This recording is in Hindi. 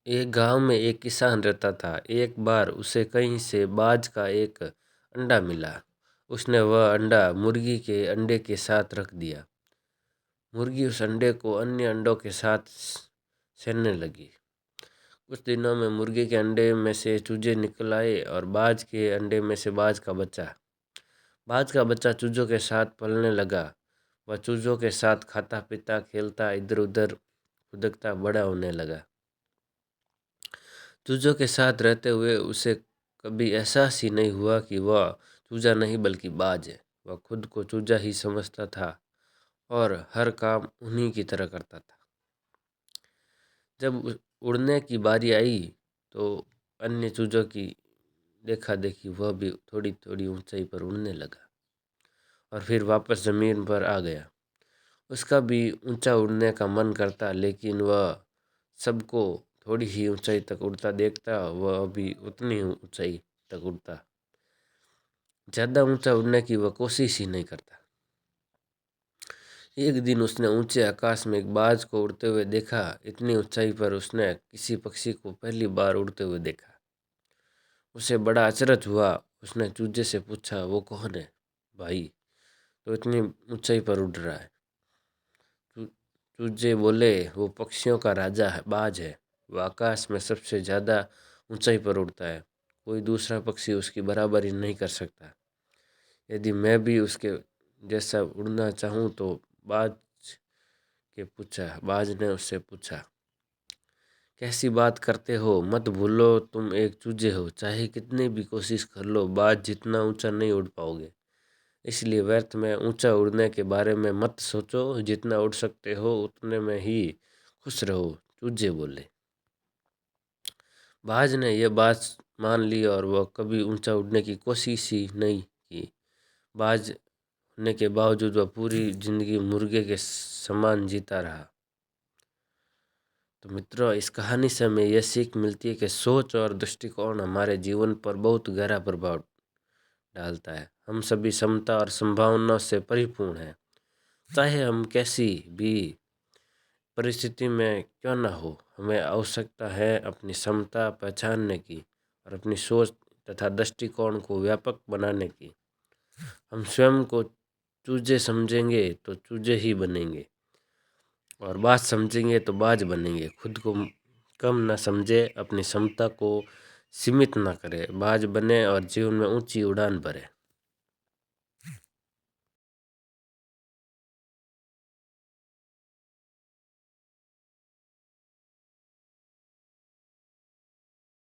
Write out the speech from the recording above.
एक गांव में एक किसान रहता था। एक बार उसे कहीं से बाज का एक अंडा मिला। उसने वह अंडा मुर्गी के अंडे के साथ रख दिया। मुर्गी उस अंडे को अन्य अंडों के साथ सैरने लगी। कुछ दिनों में मुर्गी के अंडे में से चूजे निकल आए और बाज के अंडे में से बाज का बच्चा चूजों के साथ पलने लगा। वह चूजों के साथ खाता पीता खेलता इधर उधर खुदकता बड़ा होने लगा। चूजों के साथ रहते हुए उसे कभी एहसास ही नहीं हुआ कि वह चूजा नहीं बल्कि बाज है। वह खुद को चूजा ही समझता था और हर काम उन्हीं की तरह करता था। जब उड़ने की बारी आई तो अन्य चूजों की देखा देखी वह भी थोड़ी थोड़ी ऊंचाई पर उड़ने लगा और फिर वापस ज़मीन पर आ गया। उसका भी ऊंचा उड़ने का मन करता, लेकिन वह सबको थोड़ी ही ऊंचाई तक उड़ता देखता, वह भी उतनी ही ऊंचाई तक उड़ता। ज़्यादा ऊंचा उड़ने की वह कोशिश ही नहीं करता। एक दिन उसने ऊंचे आकाश में एक बाज को उड़ते हुए देखा। इतनी ऊंचाई पर उसने किसी पक्षी को पहली बार उड़ते हुए देखा। उसे बड़ा अचरज हुआ। उसने चूजे से पूछा, वो कौन है भाई, तो इतनी ऊंचाई पर उड़ रहा है? चूजे बोले, वो पक्षियों का राजा है, बाज है। वो आकाश में सबसे ज़्यादा ऊंचाई पर उड़ता है। कोई दूसरा पक्षी उसकी बराबरी नहीं कर सकता। यदि मैं भी उसके जैसा उड़ना चाहूँ तो बाज ने उससे पूछा, कैसी बात करते हो? मत भूलो तुम एक चूजे हो। चाहे कितनी भी कोशिश कर लो, बाज जितना ऊंचा नहीं उड़ पाओगे। इसलिए व्यर्थ में ऊंचा उड़ने के बारे में मत सोचो। जितना उड़ सकते हो उतने में ही खुश रहो, चूजे बोले। बाज ने यह बात मान ली और वह कभी ऊंचा उड़ने की कोशिश ही नहीं की। बाज होने के बावजूद वह पूरी जिंदगी मुर्गे के समान जीता रहा। तो मित्रों, इस कहानी से हमें यह सीख मिलती है कि सोच और दृष्टिकोण हमारे जीवन पर बहुत गहरा प्रभाव डालता है। हम सभी क्षमता और संभावनाओं से परिपूर्ण हैं। चाहे हम कैसी भी परिस्थिति में क्यों न हो, हमें आवश्यकता है अपनी क्षमता पहचानने की और अपनी सोच तथा दृष्टिकोण को व्यापक बनाने की। हम स्वयं को चूजे समझेंगे तो चूजे ही बनेंगे और बाज समझेंगे तो बाज बनेंगे। खुद को कम न समझे, अपनी क्षमता को सीमित न करे, बाज बने और जीवन में ऊंची उड़ान भरे।